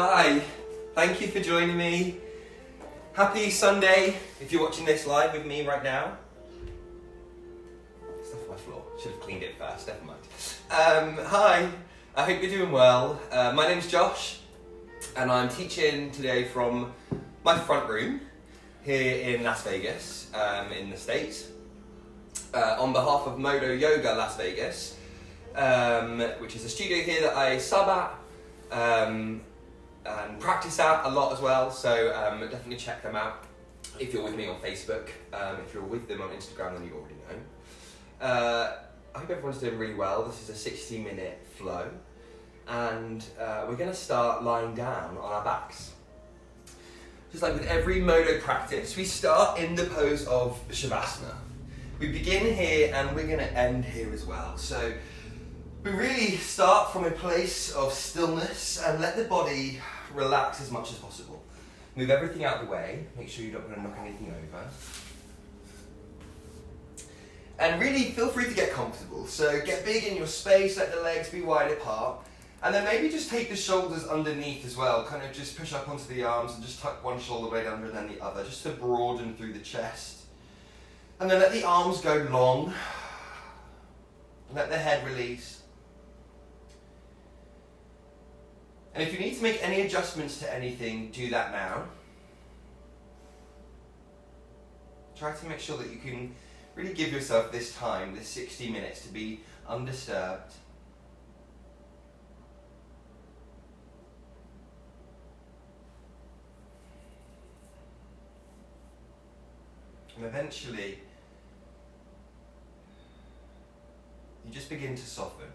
Hi, thank you for joining me. Happy Sunday if you're watching this live with me right now. Stuff on my floor, should have cleaned it first, never mind. Hi, I hope you're doing well. My name's Josh and I'm teaching today from my front room here in Las Vegas, in the States, on behalf of Modo Yoga Las Vegas, which is a studio here that I sub at and practice at a lot as well, so definitely check them out if you're with me on Facebook. If you're with them on Instagram, then you already know. I hope everyone's doing really well. This is a 60-minute flow, and we're going to start lying down on our backs. Just like with every Modo practice, we start in the pose of Shavasana. We begin here and we're going to end here as well. So we really start from a place of stillness and let the body relax as much as possible. Move everything out of the way, make sure you don't want to knock anything over. And really feel free to get comfortable. So get big in your space, let the legs be wide apart. And then maybe just take the shoulders underneath as well, kind of just push up onto the arms and just tuck one shoulder blade under and then the other, just to broaden through the chest. And then let the arms go long, let the head release. And if you need to make any adjustments to anything, do that now. Try to make sure that you can really give yourself this time, this 60 minutes, to be undisturbed. And eventually, you just begin to soften.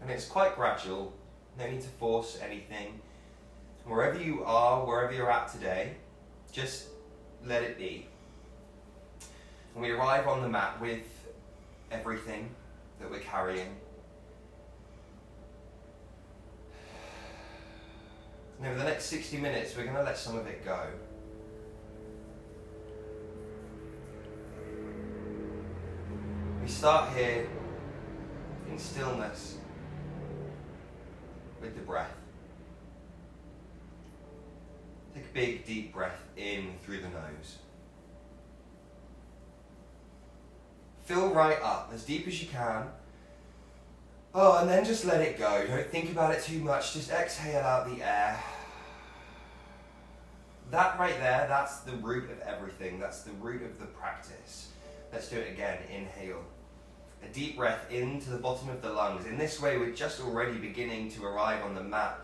And it's quite gradual. No need to force anything. Wherever you are, wherever you're at today, just let it be. And we arrive on the mat with everything that we're carrying. And over the next 60 minutes, we're going to let some of it go. We start here in stillness with the breath. Take a big deep breath in through the nose. Fill right up as deep as you can. Oh, and then just let it go. Don't think about it too much. Just exhale out the air. That right there, that's the root of everything. That's the root of the practice. Let's do it again. Inhale. A deep breath into the bottom of the lungs. In this way, we're just already beginning to arrive on the mat.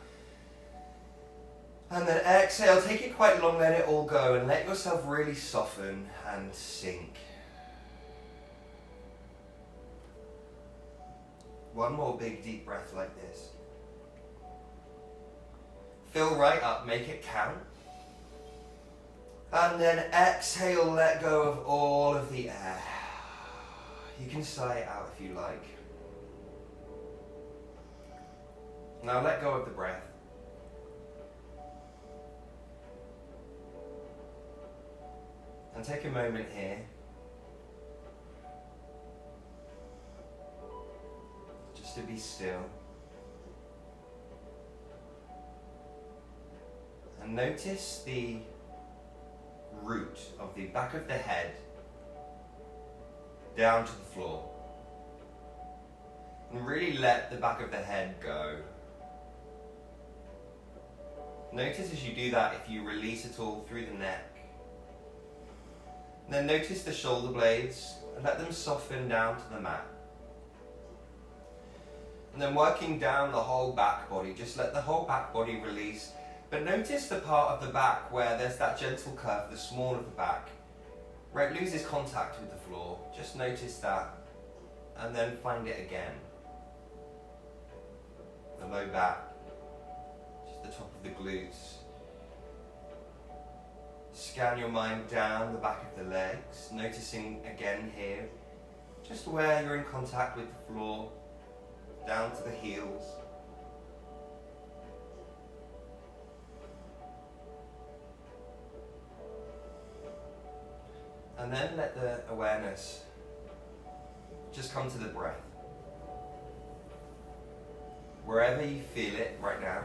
And then exhale, take it quite long, let it all go, and let yourself really soften and sink. One more big deep breath like this. Fill right up, make it count. And then exhale, let go of all of the air. You can sigh it out if you like. Now let go of the breath. And take a moment here just to be still. And notice the root of the back of the head down to the floor. And really let the back of the head go. Notice as you do that if you release it all through the neck. And then notice the shoulder blades and let them soften down to the mat. And then working down the whole back body, just let the whole back body release. But notice the part of the back where there's that gentle curve, the small of the back, where it loses contact with the floor. Just notice that and then find it again. The low back, just the top of the glutes. Scan your mind down the back of the legs, noticing again here, just where you're in contact with the floor, down to the heels. And then let the awareness just come to the breath. Wherever you feel it right now,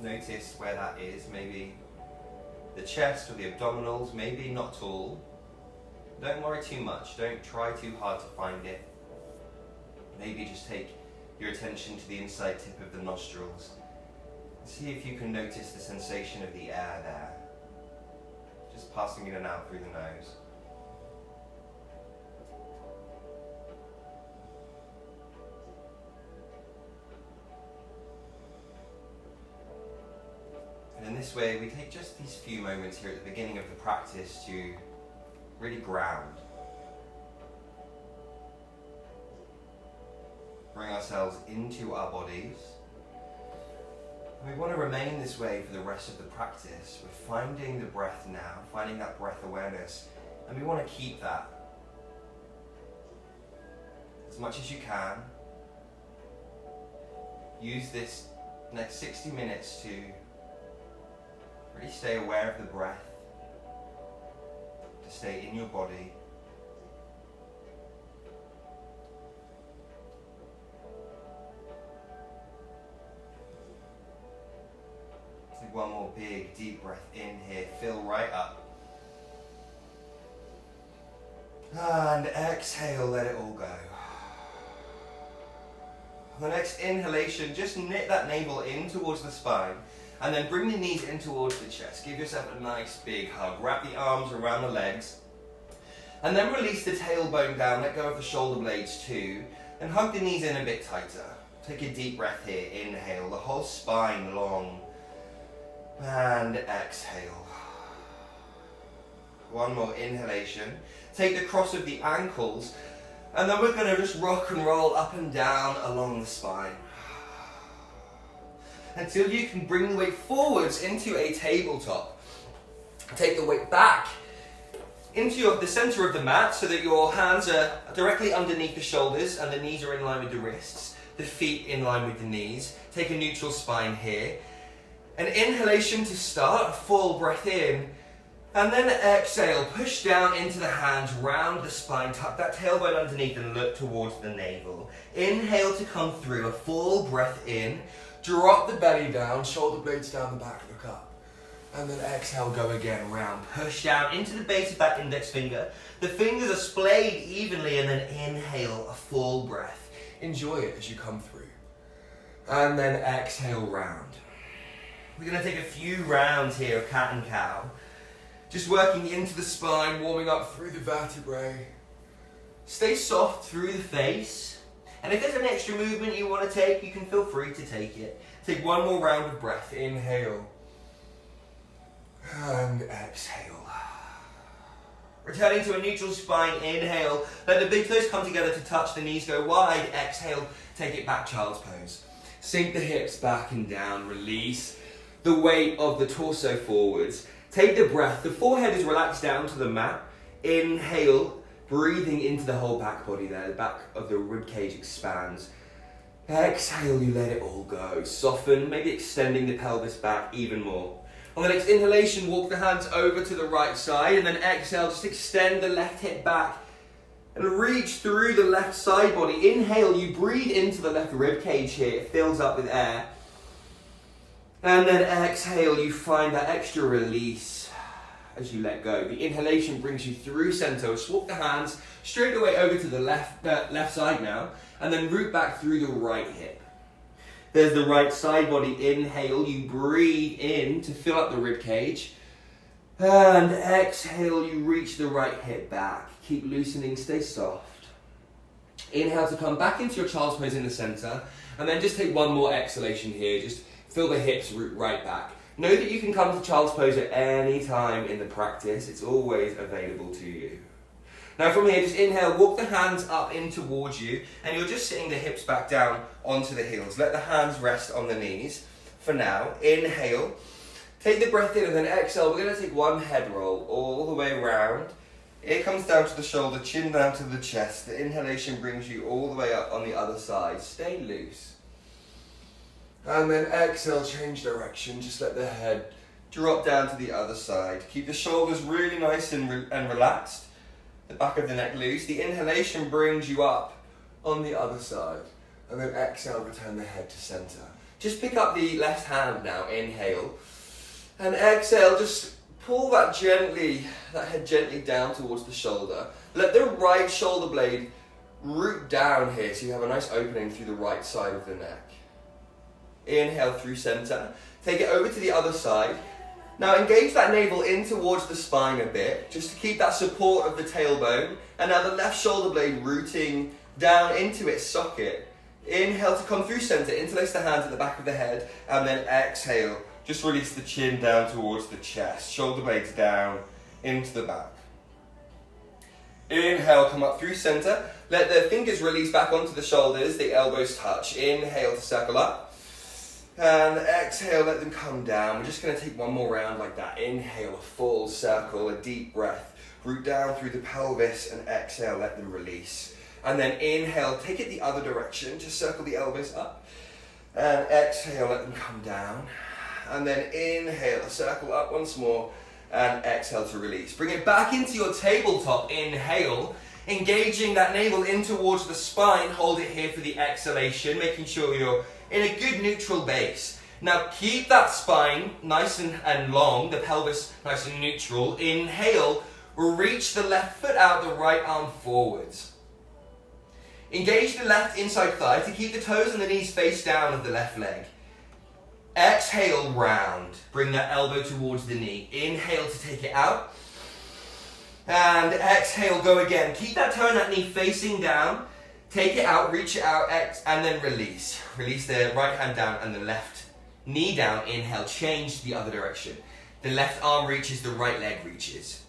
Notice where that is, maybe the chest or the abdominals, maybe not at all. Don't worry too much, don't try too hard to find it. Maybe just take your attention to the inside tip of the nostrils. See if you can notice the sensation of the air there. Just passing in and out through the nose. And in this way, we take just these few moments here at the beginning of the practice to really ground. Bring ourselves into our bodies. And we want to remain this way for the rest of the practice. We're finding the breath now, finding that breath awareness, and we want to keep that as much as you can. Use this next 60 minutes to really stay aware of the breath, to stay in your body. Take one more big, deep breath in here. Fill right up. And exhale, let it all go. On the next inhalation, just knit that navel in towards the spine. And then bring the knees in towards the chest. Give yourself a nice big hug. Wrap the arms around the legs. And then release the tailbone down. Let go of the shoulder blades too. And hug the knees in a bit tighter. Take a deep breath here. Inhale. The whole spine long. And exhale. One more inhalation. Take the cross of the ankles. And then we're going to just rock and roll up and down along the spine. Until you can bring the weight forwards into a tabletop. Take the weight back into the center of the mat so that your hands are directly underneath the shoulders and the knees are in line with the wrists, the feet in line with the knees. Take a neutral spine here. An inhalation to start, a full breath in, and then exhale, push down into the hands, round the spine, tuck that tailbone underneath and look towards the navel. Inhale to come through, a full breath in. Drop the belly down, shoulder blades down the back, look up. And then exhale, go again, round. Push down into the base of that index finger. The fingers are splayed evenly, and then inhale, a full breath. Enjoy it as you come through. And then exhale, round. We're going to take a few rounds here of cat and cow. Just working into the spine, warming up through the vertebrae. Stay soft through the face. And if there's an extra movement you want to take, you can feel free to take it. Take one more round of breath. Inhale. And exhale. Returning to a neutral spine. Inhale. Let the big toes come together to touch. The knees go wide. Exhale. Take it back, child's pose. Sink the hips back and down. Release the weight of the torso forwards. Take the breath. The forehead is relaxed down to the mat. Inhale. Breathing into the whole back body there. The back of the rib cage expands. Exhale, you let it all go. Soften, maybe extending the pelvis back even more. On the next inhalation, walk the hands over to the right side, and then exhale, just extend the left hip back and reach through the left side body. Inhale, you breathe into the left rib cage here. It fills up with air. And then exhale, you find that extra release as you let go. The inhalation brings you through center. Swap the hands straight away over to the left side now, and then root back through the right hip. There's the right side body. Inhale, you breathe in to fill up the rib cage, and exhale, you reach the right hip back. Keep loosening, stay soft. Inhale to come back into your child's pose in the center, and then just take one more exhalation here. Just feel the hips root right back. Know that you can come to child's pose at any time in the practice. It's always available to you. Now from here, just inhale, walk the hands up in towards you, and you're just sitting the hips back down onto the heels. Let the hands rest on the knees for now. Inhale, take the breath in, and then exhale. We're going to take one head roll all the way around. It comes down to the shoulder, chin down to the chest. The inhalation brings you all the way up on the other side. Stay loose. And then exhale, change direction. Just let the head drop down to the other side. Keep the shoulders really nice and relaxed. The back of the neck loose. The inhalation brings you up on the other side. And then exhale, return the head to center. Just pick up the left hand now, inhale. And exhale, just pull that head gently down towards the shoulder. Let the right shoulder blade root down here so you have a nice opening through the right side of the neck. Inhale through center. Take it over to the other side. Now engage that navel in towards the spine a bit, just to keep that support of the tailbone. And now the left shoulder blade rooting down into its socket. Inhale to come through center, interlace the hands at the back of the head, and then exhale. Just release the chin down towards the chest, shoulder blades down into the back. Inhale, come up through center. Let the fingers release back onto the shoulders, the elbows touch. Inhale to circle up. And exhale, let them come down. We're just going to take one more round like that. Inhale, a full circle, a deep breath. Root down through the pelvis and exhale, let them release. And then inhale, take it the other direction. Just circle the elbows up. And exhale, let them come down. And then inhale, circle up once more. And exhale to release. Bring it back into your tabletop. Inhale, engaging that navel in towards the spine. Hold it here for the exhalation, making sure you're in a good neutral base. Now keep that spine nice and long, the pelvis nice and neutral. Inhale, reach the left foot out, the right arm forwards. Engage the left inside thigh to keep the toes and the knees face down of the left leg. Exhale, round. Bring that elbow towards the knee. Inhale to take it out. And exhale, go again. Keep that toe and that knee facing down. Take it out, reach it out, and then release. Release the right hand down and the left knee down. Inhale, change the other direction. The left arm reaches, the right leg reaches.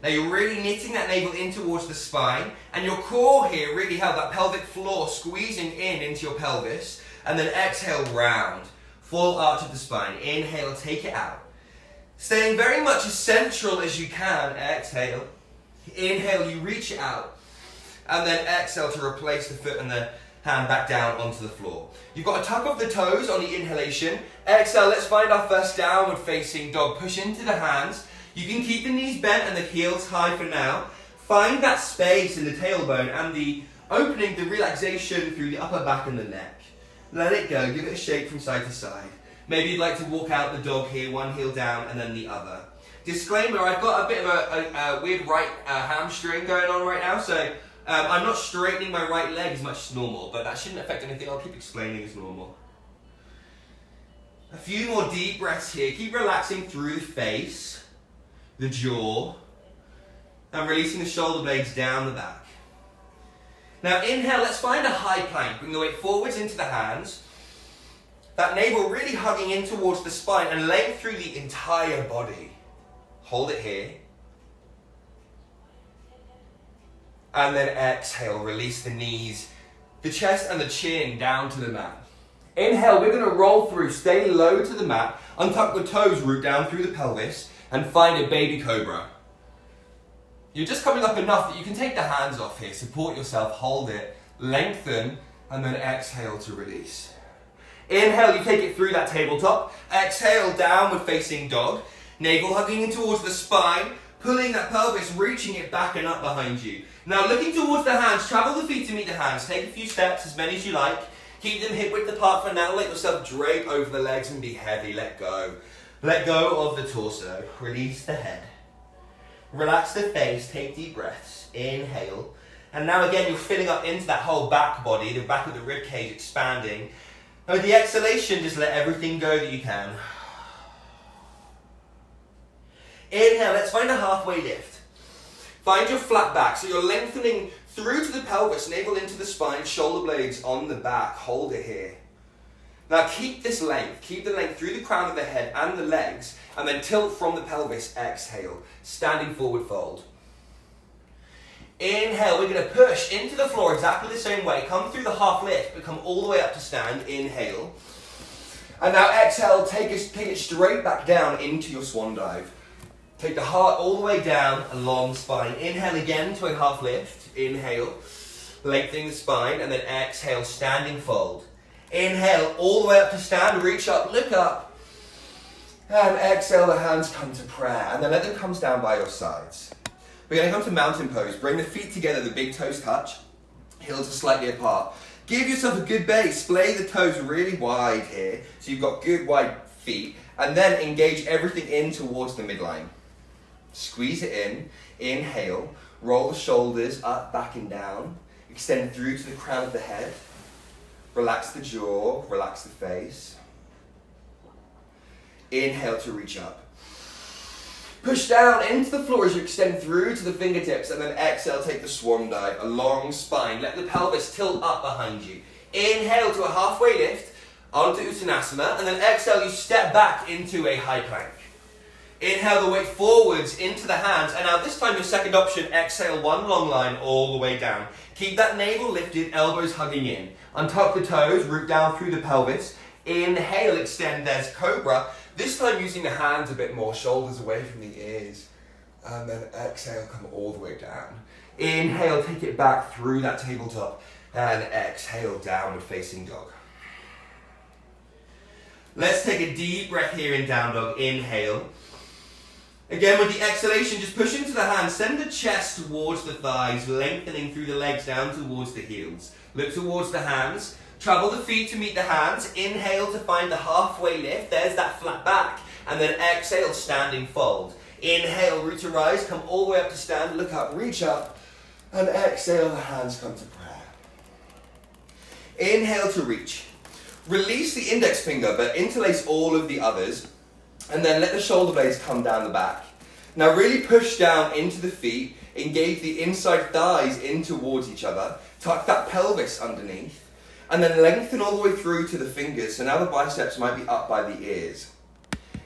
Now you're really knitting that navel in towards the spine, and your core here really held, that pelvic floor squeezing in into your pelvis. And then exhale, round. Full arch of the spine. Inhale, take it out. Staying very much as central as you can. Exhale. Inhale, you reach it out. And then exhale to replace the foot and the hand back down onto the floor. You've got a tuck of the toes on the inhalation. Exhale, let's find our first downward facing dog. Push into the hands. You can keep the knees bent and the heels high for now. Find that space in the tailbone and the opening, the relaxation through the upper back and the neck. Let it go, give it a shake from side to side. Maybe you'd like to walk out the dog here, one heel down and then the other. Disclaimer, I've got a bit of a weird right hamstring going on right now, so I'm not straightening my right leg as much as normal, but that shouldn't affect anything. I'll keep explaining as normal. A few more deep breaths here. Keep relaxing through the face, the jaw, and releasing the shoulder blades down the back. Now inhale, let's find a high plank. Bring the weight forwards into the hands. That navel really hugging in towards the spine and length through the entire body. Hold it here. And then exhale, release the knees, the chest and the chin down to the mat. Inhale, we're going to roll through, stay low to the mat, untuck the toes, root down through the pelvis, and find a baby cobra. You're just coming up enough that you can take the hands off here, support yourself, hold it, lengthen, and then exhale to release. Inhale, you take it through that tabletop. Exhale, downward facing dog. Navel hugging in towards the spine, pulling that pelvis, reaching it back and up behind you. Now looking towards the hands, travel the feet to meet the hands. Take a few steps, as many as you like. Keep them hip width apart for now. Let yourself drape over the legs and be heavy. Let go. Let go of the torso. Release the head. Relax the face. Take deep breaths. Inhale. And now again, you're filling up into that whole back body, the back of the rib cage expanding. And with the exhalation, just let everything go that you can. Inhale, let's find a halfway lift. Find your flat back, so you're lengthening through to the pelvis, navel into the spine, shoulder blades on the back. Hold it here. Now keep this length, keep the length through the crown of the head and the legs, and then tilt from the pelvis, exhale, standing forward fold. Inhale, we're going to push into the floor exactly the same way. Come through the half lift, but come all the way up to stand. Inhale. And now exhale, take it straight back down into your swan dive. Take the heart all the way down, a long spine. Inhale again to a half lift. Inhale, lengthening the spine, and then exhale, standing fold. Inhale, all the way up to stand, reach up, look up. And exhale, the hands come to prayer, and then let them come down by your sides. We're going to come to mountain pose. Bring the feet together, the big toes touch. Heels are slightly apart. Give yourself a good base. Splay the toes really wide here. So you've got good wide feet. And then engage everything in towards the midline. Squeeze it in. Inhale. Roll the shoulders up, back and down. Extend through to the crown of the head. Relax the jaw. Relax the face. Inhale to reach up. Push down into the floor as you extend through to the fingertips, and then exhale, take the swan dive, a long spine. Let the pelvis tilt up behind you. Inhale to a halfway lift onto Uttanasana, and then exhale, you step back into a high plank. Inhale the weight forwards into the hands, and now this time your second option, exhale one long line all the way down. Keep that navel lifted, elbows hugging in. Untuck the toes, root down through the pelvis. Inhale, extend, there's Cobra. This time using the hands a bit more, shoulders away from the ears. And then exhale, come all the way down. Inhale, take it back through that tabletop. And exhale, downward facing dog. Let's take a deep breath here in down dog. Inhale. Again, with the exhalation, just push into the hands. Send the chest towards the thighs, lengthening through the legs down towards the heels. Look towards the hands. Travel the feet to meet the hands. Inhale to find the halfway lift. There's that flat back. And then exhale, standing fold. Inhale, root to rise. Come all the way up to stand. Look up, reach up. And exhale, the hands come to prayer. Inhale to reach. Release the index finger, but interlace all of the others. And then let the shoulder blades come down the back. Now really push down into the feet. Engage the inside thighs in towards each other. Tuck that pelvis underneath. And then lengthen all the way through to the fingers. So now the biceps might be up by the ears.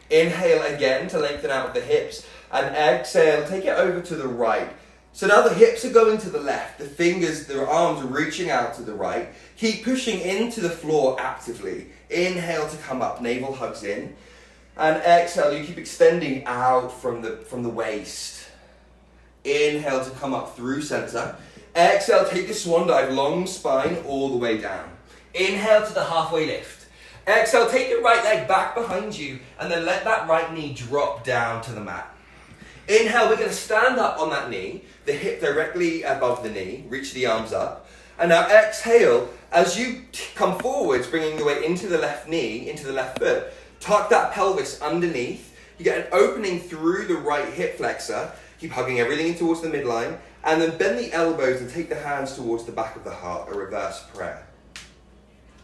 Inhale again to lengthen out of the hips. And exhale, take it over to the right. So now the hips are going to the left. The fingers, the arms are reaching out to the right. Keep pushing into the floor actively. Inhale to come up, navel hugs in. And exhale, you keep extending out from the waist. Inhale to come up through center. Exhale, take the swan dive, long spine all the way down. Inhale to the halfway lift. Exhale, take your right leg back behind you and then let that right knee drop down to the mat. Inhale, we're going to stand up on that knee, the hip directly above the knee, reach the arms up. And now exhale, as you come forwards, bringing the weight into the left knee, into the left foot, tuck that pelvis underneath. You get an opening through the right hip flexor. Keep hugging everything in towards the midline. And then bend the elbows and take the hands towards the back of the heart, a reverse prayer.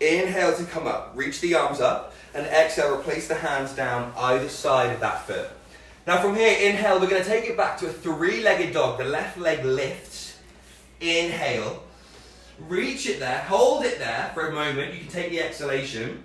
Inhale to come up, reach the arms up, and exhale, replace the hands down either side of that foot. Now from here, inhale, we're going to take it back to a three-legged dog. The left leg lifts. Inhale. Reach it there, hold it there for a moment. You can take the exhalation.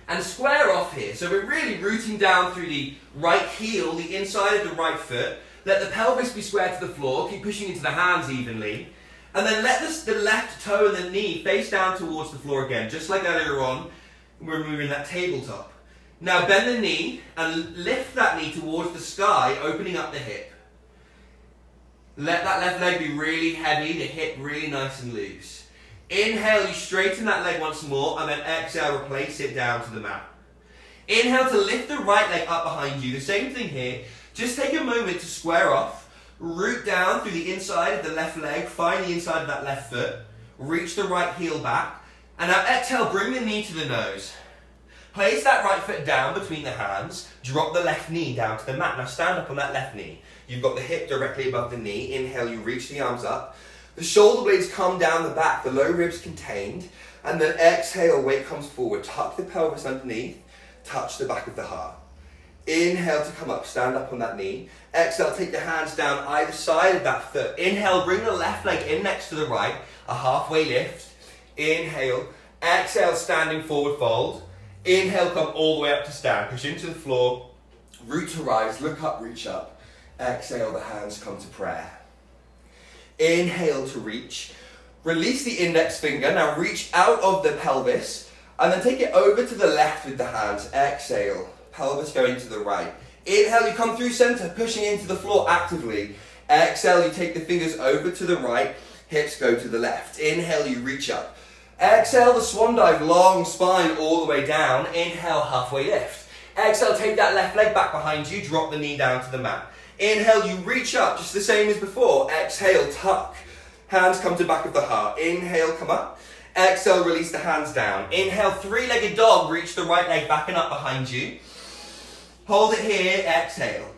And square off here. So we're really rooting down through the right heel, the inside of the right foot. Let the pelvis be square to the floor. Keep pushing into the hands evenly. And then let the left toe and the knee face down towards the floor again. Just like earlier on, we're moving that tabletop. Now bend the knee and lift that knee towards the sky, opening up the hip. Let that left leg be really heavy, the hip really nice and loose. Inhale, you straighten that leg once more, and then exhale, replace it down to the mat. Inhale to lift the right leg up behind you. The same thing here. Just take a moment to square off, root down through the inside of the left leg, find the inside of that left foot, reach the right heel back, and now exhale, bring the knee to the nose. Place that right foot down between the hands, drop the left knee down to the mat. Now stand up on that left knee. You've got the hip directly above the knee. Inhale, you reach the arms up. The shoulder blades come down the back, the low ribs contained, and then exhale, weight comes forward. Tuck the pelvis underneath, touch the back of the heart. Inhale to come up, stand up on that knee. Exhale, take the hands down either side of that foot. Inhale, bring the left leg in next to the right, a halfway lift. Inhale, exhale, standing forward fold. Inhale, come all the way up to stand. Push into the floor, root to rise, look up, reach up. Exhale, the hands come to prayer. Inhale to reach. Release the index finger. Now reach out of the pelvis and then take it over to the left with the hands. Exhale. Pelvis going to the right. Inhale, you come through center, pushing into the floor actively. Exhale, you take the fingers over to the right. Hips go to the left. Inhale, you reach up. Exhale, the swan dive, long spine all the way down. Inhale, halfway lift. Exhale, take that left leg back behind you. Drop the knee down to the mat. Inhale, you reach up, just the same as before. Exhale, tuck. Hands come to back of the heart. Inhale, come up. Exhale, release the hands down. Inhale, three-legged dog, reach the right leg back and up behind you. Hold it here, exhale.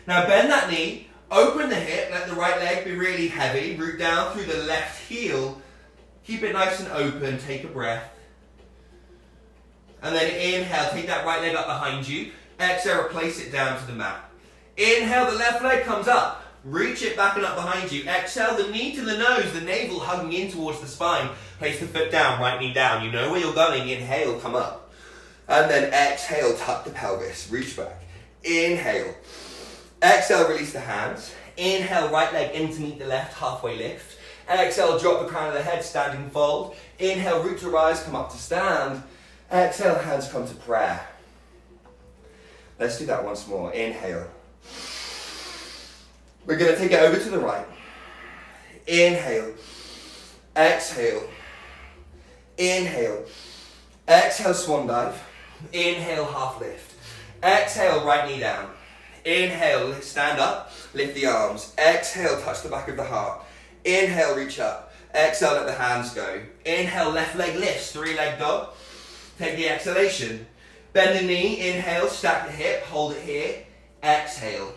Now bend that knee, open the hip, let the right leg be really heavy, root down through the left heel. Keep it nice and open, take a breath. And then inhale, take that right leg up behind you. Exhale, replace it down to the mat. Inhale, the left leg comes up. Reach it back and up behind you. Exhale, the knee to the nose, the navel hugging in towards the spine. Place the foot down, right knee down. You know where you're going. Inhale, come up. And then exhale, tuck the pelvis, reach back. Inhale. Exhale, release the hands. Inhale, right leg in to meet the left, halfway lift. Exhale, drop the crown of the head, standing fold. Inhale, root to rise, come up to stand. Exhale, hands come to prayer. Let's do that once more. Inhale. We're going to take it over to the right. Inhale. Exhale. Inhale. Exhale, swan dive. Inhale, half lift. Exhale, right knee down. Inhale, stand up, lift the arms. Exhale, touch the back of the heart. Inhale, reach up. Exhale, let the hands go. Inhale, left leg lifts, three-leg dog. Take the exhalation. Bend the knee, inhale, stack the hip, hold it here. Exhale.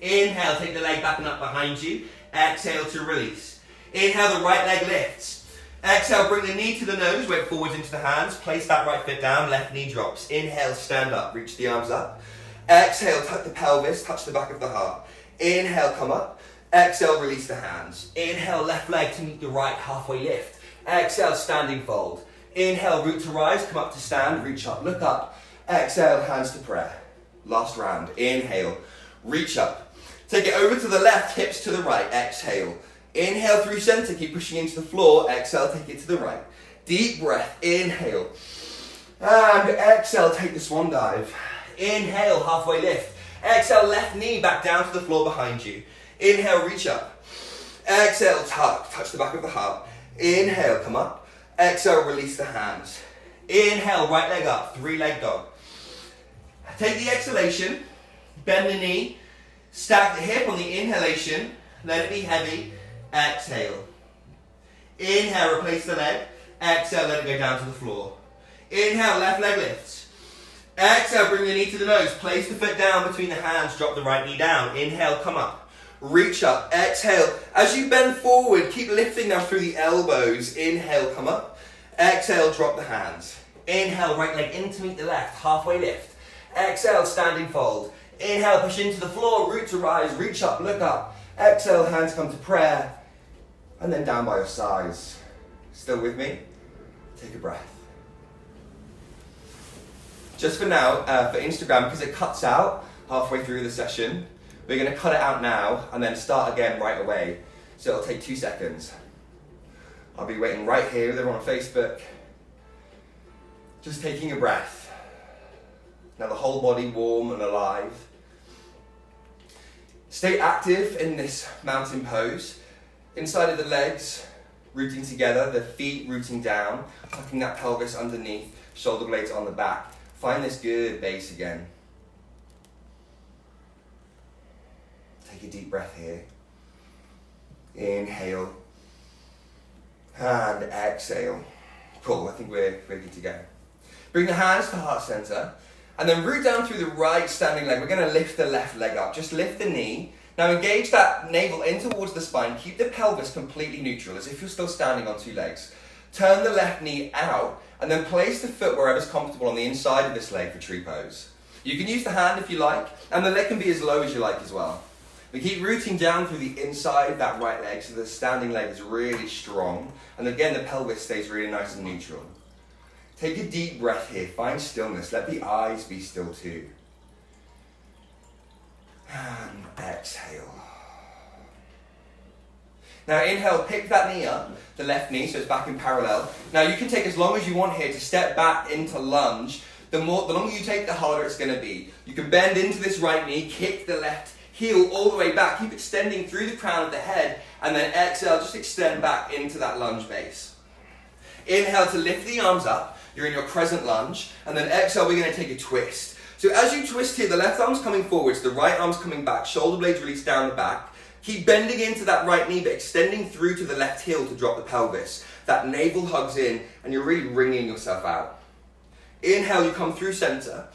Inhale, take the leg back and up behind you. Exhale to release. Inhale, the right leg lifts. Exhale, bring the knee to the nose, weight forwards into the hands. Place that right foot down, left knee drops. Inhale, stand up, reach the arms up. Exhale, tuck the pelvis, touch the back of the heart. Inhale, come up. Exhale, release the hands. Inhale, left leg to meet the right, halfway lift. Exhale, standing fold. Inhale, root to rise, come up to stand, reach up, look up. Exhale, hands to prayer. Last round. Inhale, reach up. Take it over to the left, hips to the right. Exhale. Inhale through center, keep pushing into the floor. Exhale, take it to the right. Deep breath, inhale. And exhale, take the swan dive. Inhale, halfway lift. Exhale, left knee back down to the floor behind you. Inhale, reach up. Exhale, tuck, touch the back of the heart. Inhale, come up. Exhale, release the hands. Inhale, right leg up, three-leg dog. Take the exhalation, bend the knee, stack the hip on the inhalation, let it be heavy. Exhale. Inhale, replace the leg. Exhale, let it go down to the floor. Inhale, left leg lifts. Exhale, bring the knee to the nose. Place the foot down between the hands. Drop the right knee down. Inhale, come up. Reach up. Exhale. As you bend forward, keep lifting now through the elbows. Inhale, come up. Exhale, drop the hands. Inhale, right leg in to meet the left. Halfway lift. Exhale, standing fold. Inhale, push into the floor. Root to rise. Reach up, look up. Exhale, hands come to prayer. And then down by your sides. Still with me? Take a breath. Just for now, for Instagram, because it cuts out halfway through the session, we're going to cut it out now and then start again right away. So it'll take 2 seconds. I'll be waiting right here with everyone on Facebook. Just taking a breath. Now the whole body warm and alive. Stay active in this mountain pose. Inside of the legs, rooting together, the feet rooting down, tucking that pelvis underneath, shoulder blades on the back. Find this good base again. Take a deep breath here. Inhale. And exhale. Cool, I think we're ready to go. Bring the hands to heart center. And then root down through the right standing leg. We're going to lift the left leg up. Just lift the knee. Now engage that navel in towards the spine. Keep the pelvis completely neutral, as if you're still standing on 2 legs. Turn the left knee out, and then place the foot wherever's comfortable on the inside of this leg for tree pose. You can use the hand if you like, and the leg can be as low as you like as well. We keep rooting down through the inside of that right leg, so the standing leg is really strong. And again, the pelvis stays really nice and neutral. Take a deep breath here. Find stillness. Let the eyes be still too. And exhale. Now inhale, pick that knee up, the left knee, so it's back in parallel. Now you can take as long as you want here to step back into lunge. The longer you take, the harder it's going to be. You can bend into this right knee, kick the left heel all the way back, keep extending through the crown of the head, and then exhale, just extend back into that lunge base. Inhale to lift the arms up, you're in your crescent lunge, and then exhale, we're going to take a twist. So as you twist here, the left arm's coming forwards, the right arm's coming back, shoulder blades release down the back. Keep bending into that right knee, but extending through to the left heel to drop the pelvis. That navel hugs in, and you're really wringing yourself out. Inhale, you come through center.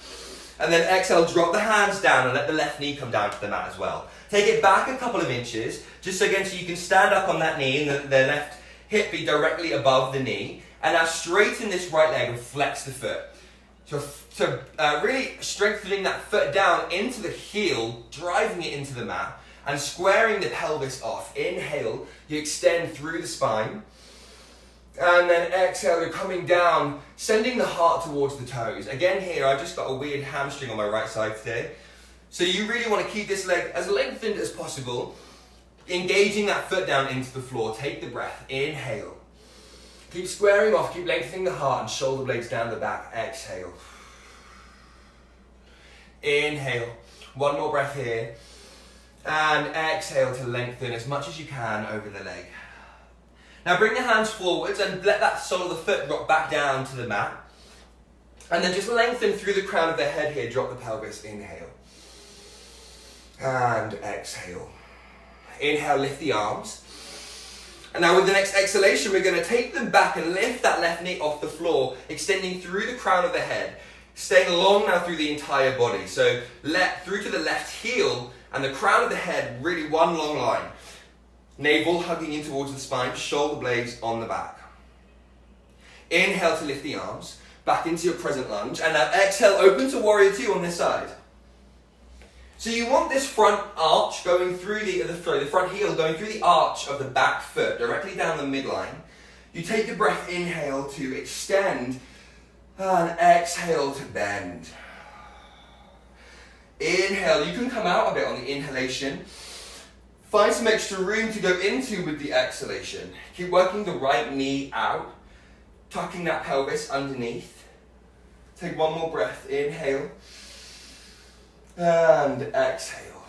And then exhale, drop the hands down and let the left knee come down to the mat as well. Take it back a couple of inches, just again so you can stand up on that knee and the left hip be directly above the knee. And now straighten this right leg and flex the foot. So really strengthening that foot down into the heel, driving it into the mat, and squaring the pelvis off. Inhale, you extend through the spine. And then exhale, you're coming down, sending the heart towards the toes. Again here, I've just got a weird hamstring on my right side today. So you really want to keep this leg as lengthened as possible, engaging that foot down into the floor. Take the breath. Inhale. Keep squaring off, keep lengthening the heart and shoulder blades down the back. Exhale. Inhale. One more breath here. And exhale to lengthen as much as you can over the leg. Now bring the hands forwards and let that sole of the foot drop back down to the mat. And then just lengthen through the crown of the head here, drop the pelvis, inhale. And exhale. Inhale, lift the arms. And now with the next exhalation, we're going to take them back and lift that left knee off the floor, extending through the crown of the head, staying long now through the entire body. So through to the left heel and the crown of the head, really one long line. Navel hugging in towards the spine, shoulder blades on the back. Inhale to lift the arms, back into your present lunge, and now exhale, open to warrior two on this side. So you want this front arch going through the front heel going through the arch of the back foot, directly down the midline. You take the breath, inhale to extend, and exhale to bend. Inhale, you can come out a bit on the inhalation. Find some extra room to go into with the exhalation. Keep working the right knee out, tucking that pelvis underneath. Take one more breath, inhale, and exhale.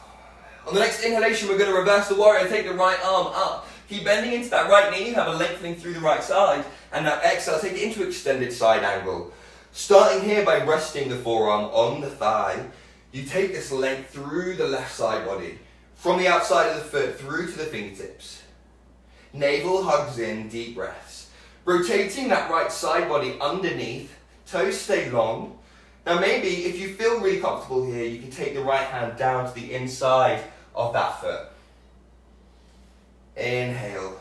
On the next inhalation, we're going to reverse the warrior, take the right arm up. Keep bending into that right knee, have a lengthening through the right side, and now exhale, take it into extended side angle. Starting here by resting the forearm on the thigh, you take this length through the left side body. From the outside of the foot through to the fingertips. Navel hugs in, deep breaths. Rotating that right side body underneath, toes stay long. Now maybe if you feel really comfortable here, you can take the right hand down to the inside of that foot. Inhale.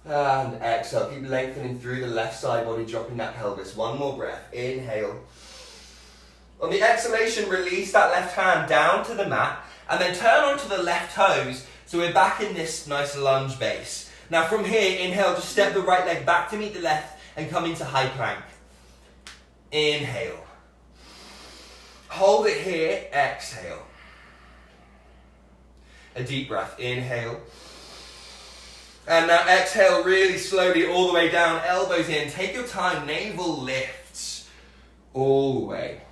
And exhale, keep lengthening through the left side body, dropping that pelvis. One more breath, inhale. On the exhalation, release that left hand down to the mat. And then turn onto the left toes, so we're back in this nice lunge base. Now from here, inhale, just step the right leg back to meet the left and come into high plank. Inhale. Hold it here, exhale. A deep breath, inhale. And now exhale really slowly all the way down, elbows in. Take your time, navel lifts all the way.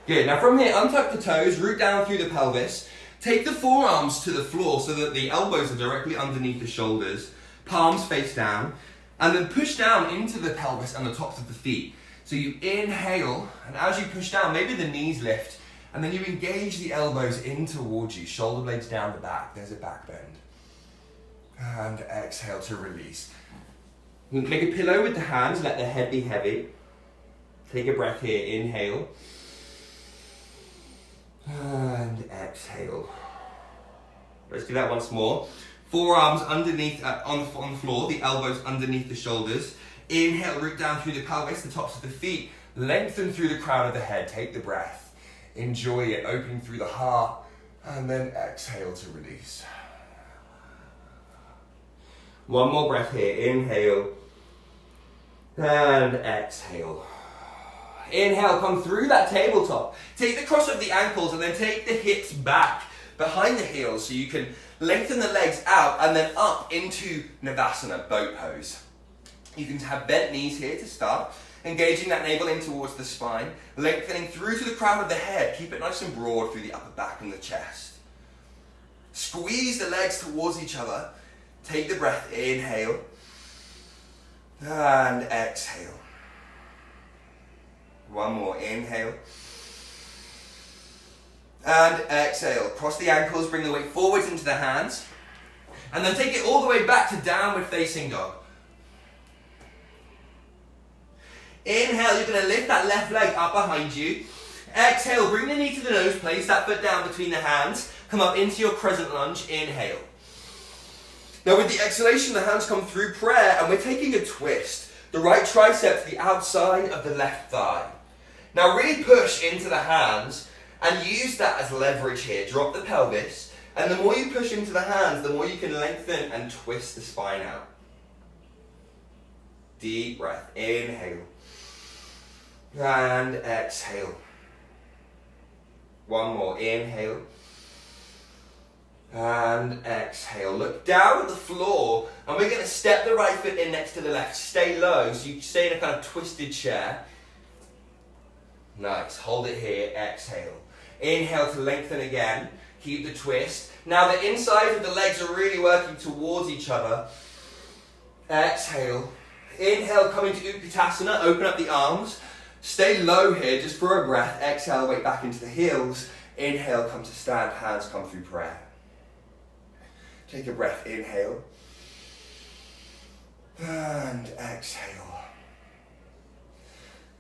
Good, now from here, untuck the toes, root down through the pelvis. Take the forearms to the floor so that the elbows are directly underneath the shoulders. Palms face down. And then push down into the pelvis and the tops of the feet. So you inhale, and as you push down, maybe the knees lift. And then you engage the elbows in towards you. Shoulder blades down the back. There's a back bend. And exhale to release. You can make a pillow with the hands, let the head be heavy. Take a breath here, inhale. And exhale. Let's do that once more. Forearms underneath on the floor, the elbows underneath the shoulders. Inhale, root down through the pelvis, the tops of the feet. Lengthen through the crown of the head. Take the breath. Enjoy it, opening through the heart. And then exhale to release. One more breath here. Inhale. And exhale. Inhale, come through that tabletop. Take the cross of the ankles and then take the hips back behind the heels so you can lengthen the legs out and then up into Navasana, boat pose. You can have bent knees here to start, engaging that navel in towards the spine, lengthening through to the crown of the head. Keep it nice and broad through the upper back and the chest. Squeeze the legs towards each other. Take the breath, inhale, and exhale. One more, inhale. And exhale. Cross the ankles, bring the weight forwards into the hands. And then take it all the way back to downward facing dog. Inhale, you're going to lift that left leg up behind you. Exhale, bring the knee to the nose, place that foot down between the hands. Come up into your crescent lunge, inhale. Now with the exhalation, the hands come through prayer and we're taking a twist. The right tricep to the outside of the left thigh. Now really push into the hands and use that as leverage here. Drop the pelvis, and the more you push into the hands, the more you can lengthen and twist the spine out. Deep breath, inhale. And exhale. One more, inhale. And exhale. Look down at the floor, and we're going to step the right foot in next to the left. Stay low, so you stay in a kind of twisted chair. Nice, hold it here, exhale. Inhale to lengthen again, keep the twist. Now the insides of the legs are really working towards each other. Exhale. Inhale, come into Utkatasana, open up the arms. Stay low here, just for a breath. Exhale, weight back into the heels. Inhale, come to stand, hands come through prayer. Take a breath, inhale. And exhale.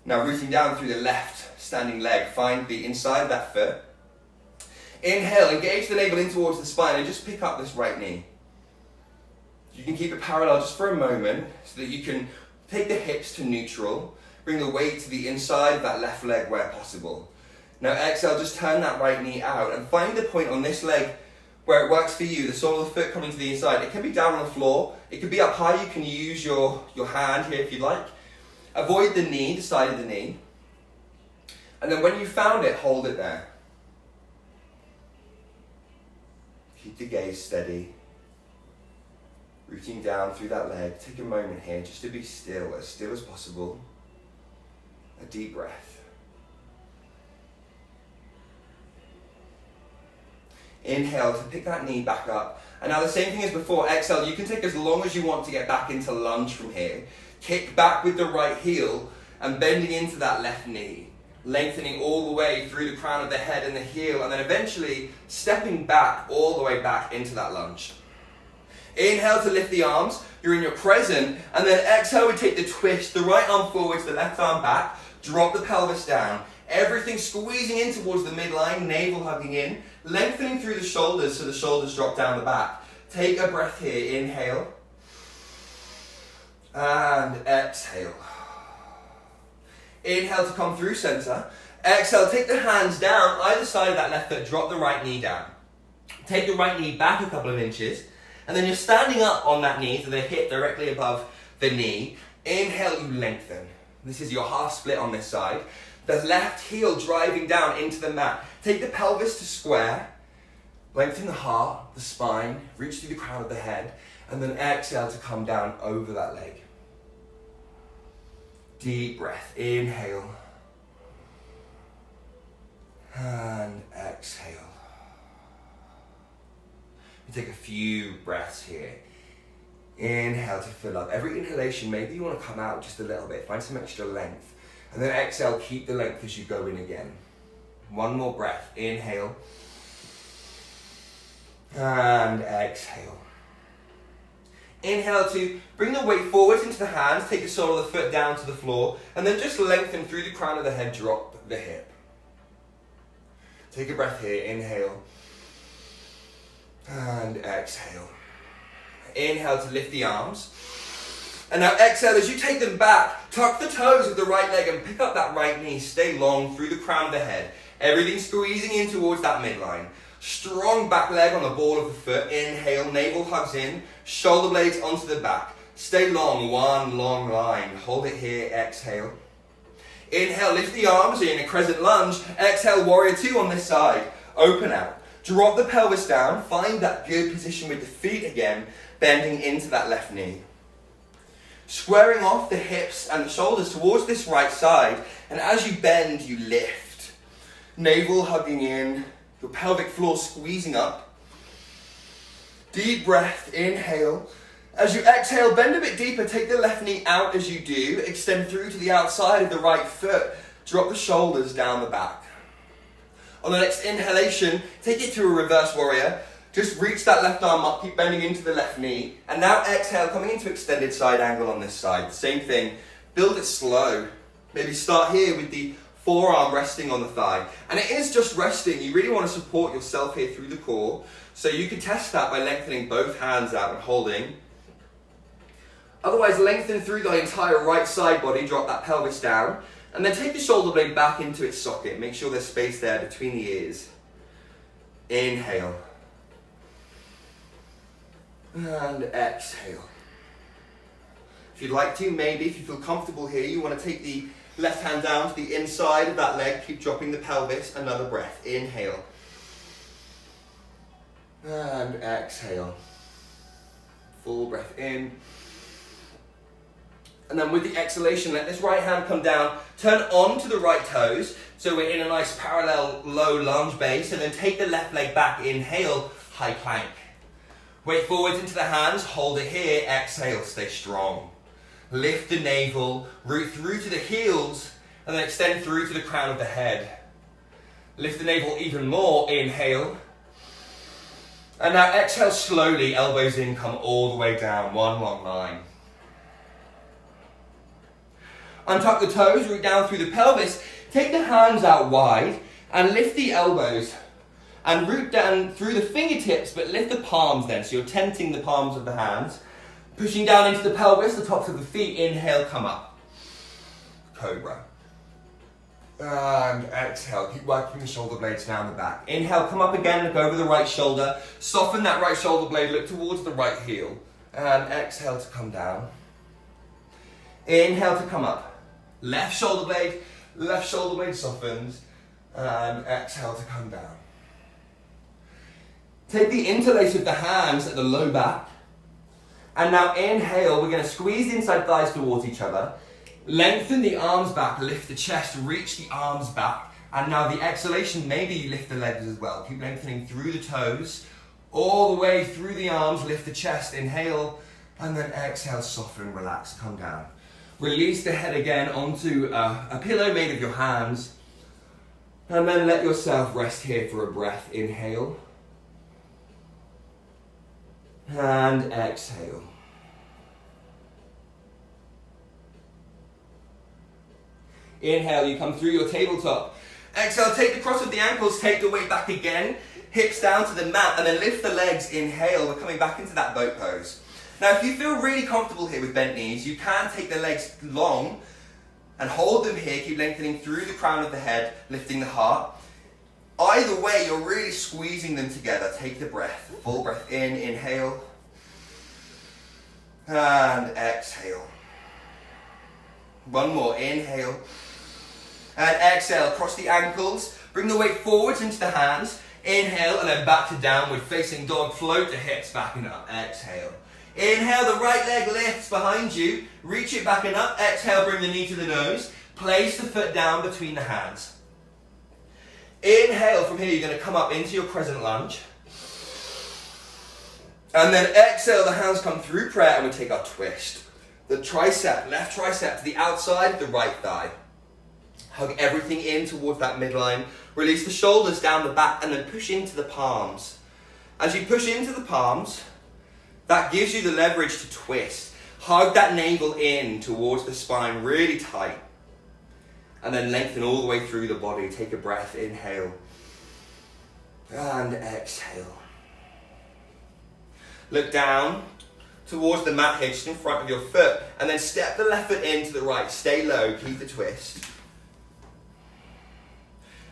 Now rooting down through the left standing leg, find the inside of that foot. Inhale, engage the navel in towards the spine and just pick up this right knee. You can keep it parallel just for a moment so that you can take the hips to neutral, bring the weight to the inside of that left leg where possible. Now exhale, just turn that right knee out and find the point on this leg where it works for you, the sole of the foot coming to the inside. It can be down on the floor, it could be up high, you can use your hand here if you'd like. Avoid the knee, the side of the knee. And then when you found it, hold it there. Keep the gaze steady. Rooting down through that leg. Take a moment here just to be still as possible. A deep breath. Inhale to pick that knee back up. And now the same thing as before, exhale, you can take as long as you want to get back into lunge from here. Kick back with the right heel and bending into that left knee. Lengthening all the way through the crown of the head and the heel, and then eventually stepping back all the way back into that lunge. Inhale to lift the arms, you're in your present, and then exhale, we take the twist, the right arm forwards, the left arm back, drop the pelvis down, everything squeezing in towards the midline, navel hugging in, lengthening through the shoulders so the shoulders drop down the back. Take a breath here, inhale, and exhale. Inhale to come through center. Exhale, take the hands down, either side of that left foot, drop the right knee down. Take the right knee back a couple of inches, and then you're standing up on that knee, so the hip directly above the knee. Inhale, you lengthen. This is your half split on this side. The left heel driving down into the mat. Take the pelvis to square, lengthen the heart, the spine, reach through the crown of the head, and then exhale to come down over that leg. Deep breath, inhale, and exhale. You take a few breaths here. Inhale to fill up. Every inhalation, maybe you want to come out just a little bit, find some extra length. And then exhale, keep the length as you go in again. One more breath, inhale, and exhale. Inhale to bring the weight forwards into the hands, take the sole of the foot down to the floor, and then just lengthen through the crown of the head, drop the hip. Take a breath here, inhale, and exhale. Inhale to lift the arms. And now exhale as you take them back, tuck the toes of the right leg and pick up that right knee, stay long through the crown of the head. Everything squeezing in towards that midline. Strong back leg on the ball of the foot. Inhale, navel hugs in, shoulder blades onto the back. Stay long, one long line. Hold it here, exhale. Inhale, lift the arms in a crescent lunge. Exhale, warrior two on this side. Open out. Drop the pelvis down. Find that good position with the feet again, bending into that left knee. Squaring off the hips and the shoulders towards this right side. And as you bend, you lift. Navel hugging in. Your pelvic floor squeezing up. Deep breath, inhale. As you exhale, bend a bit deeper, take the left knee out as you do. Extend through to the outside of the right foot. Drop the shoulders down the back. On the next inhalation, take it to a reverse warrior. Just reach that left arm up, keep bending into the left knee. And now exhale, coming into extended side angle on this side. Same thing, build it slow. Maybe start here with the forearm resting on the thigh. And it is just resting. You really want to support yourself here through the core. So you can test that by lengthening both hands out and holding. Otherwise, lengthen through the entire right side body, drop that pelvis down. And then take the shoulder blade back into its socket. Make sure there's space there between the ears. Inhale. And exhale. If you'd like to, maybe, if you feel comfortable here, you want to take the left hand down to the inside of that leg. Keep dropping the pelvis. Another breath. Inhale. And exhale. Full breath in. And then with the exhalation, let this right hand come down. Turn on to the right toes. So we're in a nice parallel low lunge base. And then take the left leg back. Inhale. High plank. Weight forwards into the hands. Hold it here. Exhale. Stay strong. Lift the navel. Root through to the heels. And then extend through to the crown of the head. Lift the navel even more. Inhale. And now exhale slowly. Elbows in. Come all the way down. One long line. Untuck the toes, root down through the pelvis, take the hands out wide and lift the elbows and root down through the fingertips, but lift the palms then, so you're tenting the palms of the hands, pushing down into the pelvis, the tops of the feet. Inhale, come up. Cobra. And exhale, keep working the shoulder blades down the back. Inhale, come up again, look over the right shoulder, soften that right shoulder blade, look towards the right heel, and exhale to come down. Inhale to come up. Left shoulder blade softens, and exhale to come down. Take the interlace of the hands at the low back, and now inhale, we're going to squeeze the inside thighs towards each other, lengthen the arms back, lift the chest, reach the arms back, and now the exhalation, maybe you lift the legs as well. Keep lengthening through the toes, all the way through the arms, lift the chest, inhale, and then exhale, soften, relax, come down. Release the head again onto a pillow made of your hands. And then let yourself rest here for a breath. Inhale. And exhale. Inhale, you come through your tabletop. Exhale, take the cross of the ankles, take the weight back again. Hips down to the mat and then lift the legs. Inhale, we're coming back into that boat pose. Now, if you feel really comfortable here with bent knees, you can take the legs long and hold them here. Keep lengthening through the crown of the head, lifting the heart. Either way, you're really squeezing them together. Take the breath. Full breath in, inhale. And exhale. One more, inhale. And exhale, cross the ankles. Bring the weight forwards into the hands. Inhale, and then back to downward facing dog. Float the hips back and up. Exhale. Inhale, the right leg lifts behind you. Reach it back and up. Exhale, bring the knee to the nose. Place the foot down between the hands. Inhale, from here you're going to come up into your crescent lunge. And then exhale, the hands come through prayer and we take our twist. The tricep, left tricep to the outside of the right thigh. Hug everything in towards that midline. Release the shoulders down the back and then push into the palms. As you push into the palms, that gives you the leverage to twist. Hug that navel in towards the spine really tight. And then lengthen all the way through the body. Take a breath, inhale. And exhale. Look down towards the mat here, just in front of your foot. And then step the left foot in to the right. Stay low, keep the twist.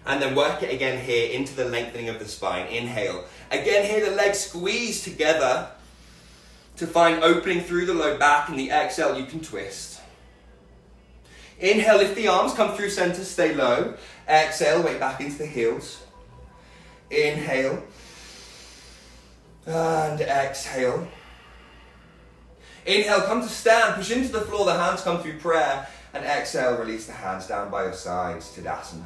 And then work it again here into the lengthening of the spine. Inhale. Again here, the legs squeeze together to find opening through the low back. And the exhale, you can twist. Inhale, lift the arms, come through center, stay low. Exhale, weight back into the heels. Inhale. And exhale. Inhale, come to stand, push into the floor, the hands come through prayer. And exhale, release the hands down by your sides, Tadasana.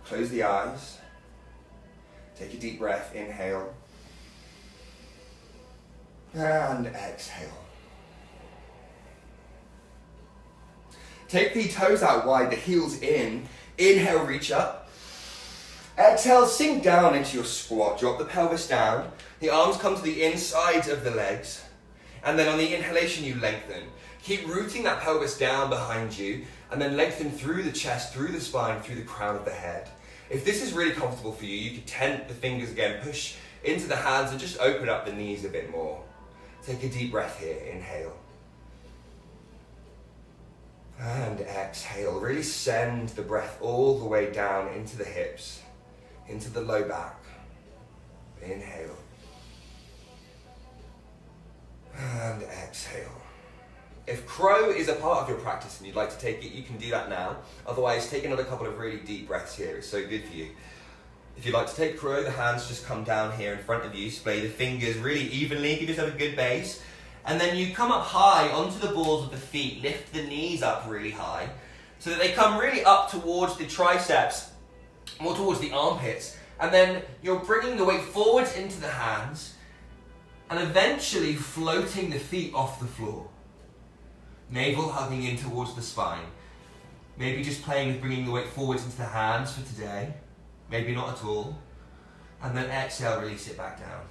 Close the eyes. Take a deep breath, inhale. And exhale. Take the toes out wide, the heels in. Inhale, reach up. Exhale, sink down into your squat. Drop the pelvis down. The arms come to the insides of the legs. And then on the inhalation, you lengthen. Keep rooting that pelvis down behind you, and then lengthen through the chest, through the spine, through the crown of the head. If this is really comfortable for you, you can tent the fingers again, push into the hands, and just open up the knees a bit more. Take a deep breath here. Inhale. And exhale. Really send the breath all the way down into the hips, into the low back. Inhale. And exhale. If crow is a part of your practice and you'd like to take it, you can do that now. Otherwise, take another couple of really deep breaths here. It's so good for you. If you'd like to take crow, the hands just come down here in front of you. Splay the fingers really evenly. Give yourself a good base. And then you come up high onto the balls of the feet. Lift the knees up really high so that they come really up towards the triceps, more towards the armpits. And then you're bringing the weight forwards into the hands and eventually floating the feet off the floor. Navel hugging in towards the spine. Maybe just playing with bringing the weight forwards into the hands for today. Maybe not at all. And then exhale, release it back down.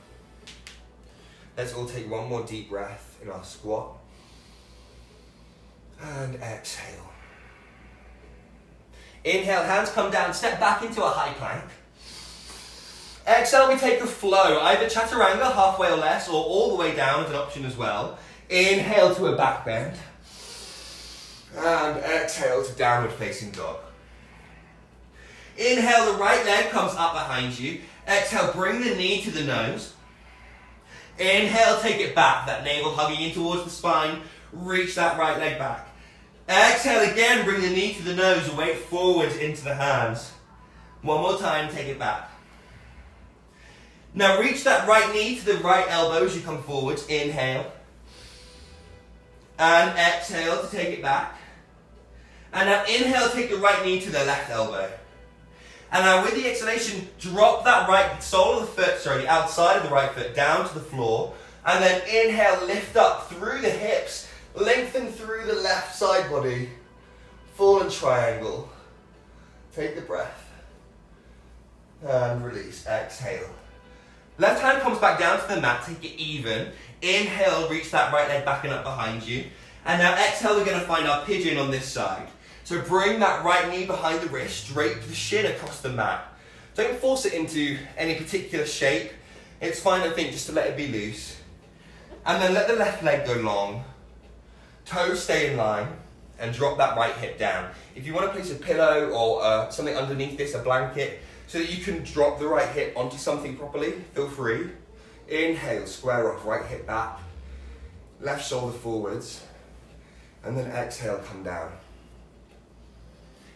Let's all take one more deep breath in our squat. And exhale. Inhale, hands come down, step back into a high plank. Exhale, we take a flow, either chaturanga, halfway or less, or all the way down as an option as well. Inhale to a back bend. And exhale to downward facing dog. Inhale, the right leg comes up behind you. Exhale, bring the knee to the nose. Inhale, take it back, that navel hugging in towards the spine. Reach that right leg back. Exhale again, bring the knee to the nose, weight forwards into the hands. One more time, take it back. Now reach that right knee to the right elbow as you come forwards. Inhale. And exhale to take it back. And now inhale, take the right knee to the left elbow. And now with the exhalation, drop that right sole of the foot, the outside of the right foot down to the floor. And then inhale, lift up through the hips, lengthen through the left side body. Fallen triangle. Take the breath. And release, exhale. Left hand comes back down to the mat, take it even. Inhale, reach that right leg back and up behind you. And now exhale, we're going to find our pigeon on this side. So bring that right knee behind the wrist, drape the shin across the mat. Don't force it into any particular shape. It's fine, I think, just to let it be loose. And then let the left leg go long. Toes stay in line and drop that right hip down. If you want to place a pillow or something underneath this, a blanket, so that you can drop the right hip onto something properly, feel free. Inhale, square off, right hip back. Left shoulder forwards. And then exhale, come down.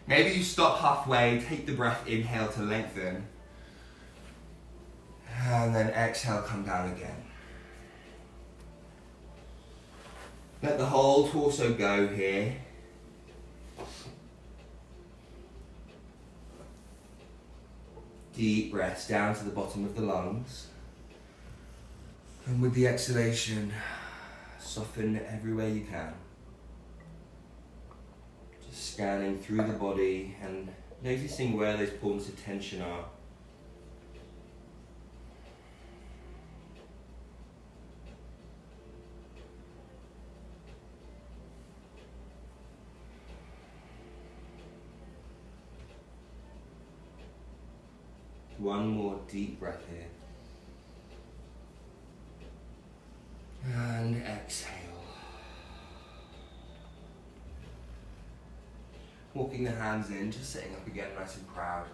Maybe you stop halfway, take the breath, inhale to lengthen. And then exhale, come down again. Let the whole torso go here. Deep breaths down to the bottom of the lungs. And with the exhalation, soften everywhere you can. Just scanning through the body and noticing where those points of tension are. One more deep breath here. And exhale. Walking the hands in, just sitting up again nice and proud.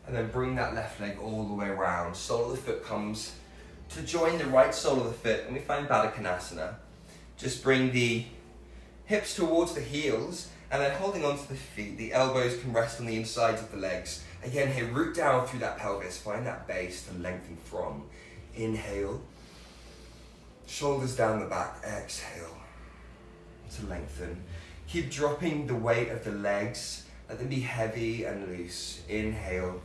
And then bring that left leg all the way around. Sole of the foot comes to join the right sole of the foot, and we find Baddha Konasana. Just bring the hips towards the heels, and then holding onto the feet, the elbows can rest on the insides of the legs. Again here, root down through that pelvis, find that base to lengthen from. Inhale, shoulders down the back, exhale to lengthen. Keep dropping the weight of the legs, let them be heavy and loose. Inhale,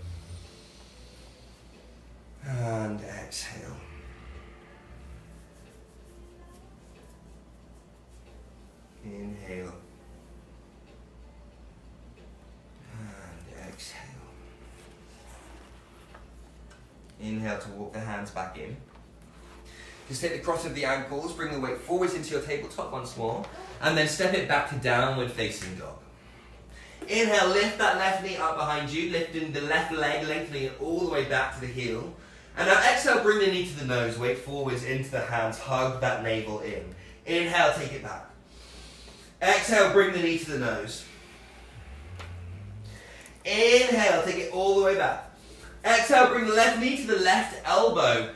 and exhale. Inhale, and exhale. Inhale to walk the hands back in. Just take the cross of the ankles, bring the weight forwards into your tabletop once more, and then step it back to downward facing dog. Inhale, lift that left knee up behind you, lifting the left leg, lengthening it all the way back to the heel. And now exhale, bring the knee to the nose, weight forwards into the hands, hug that navel in. Inhale, take it back. Exhale, bring the knee to the nose. Inhale, take it all the way back. Exhale, bring the left knee to the left elbow.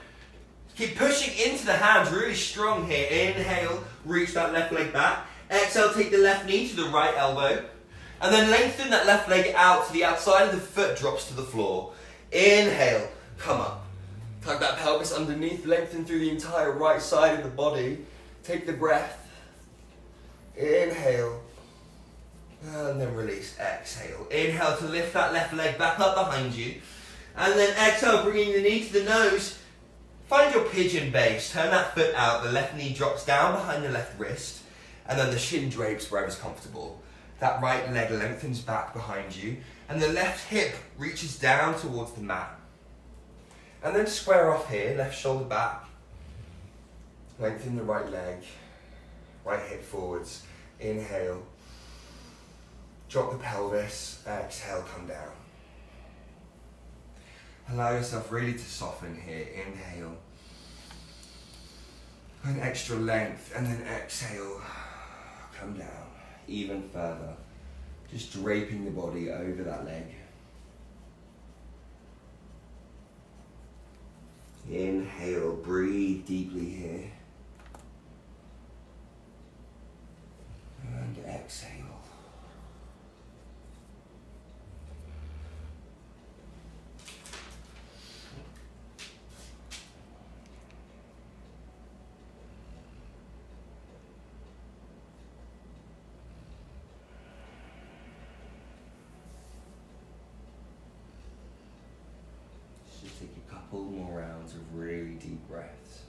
Keep pushing into the hands, really strong here. Inhale, reach that left leg back. Exhale, take the left knee to the right elbow. And then lengthen that left leg out to the outside of the foot, drops to the floor. Inhale, come up. Tug that pelvis underneath, lengthen through the entire right side of the body. Take the breath. Inhale. And then release, exhale. Inhale to lift that left leg back up behind you. And then exhale, bringing the knee to the nose. Find your pigeon base, turn that foot out, the left knee drops down behind the left wrist, and then the shin drapes wherever's comfortable. That right leg lengthens back behind you, and the left hip reaches down towards the mat. And then square off here, left shoulder back, lengthen the right leg, right hip forwards, inhale, drop the pelvis, exhale, come down. Allow yourself really to soften here. Inhale. An extra length, and then exhale. Come down. Even further. Just draping the body over that leg. Inhale. Breathe deeply here. And exhale. Take a couple more rounds of really deep breaths.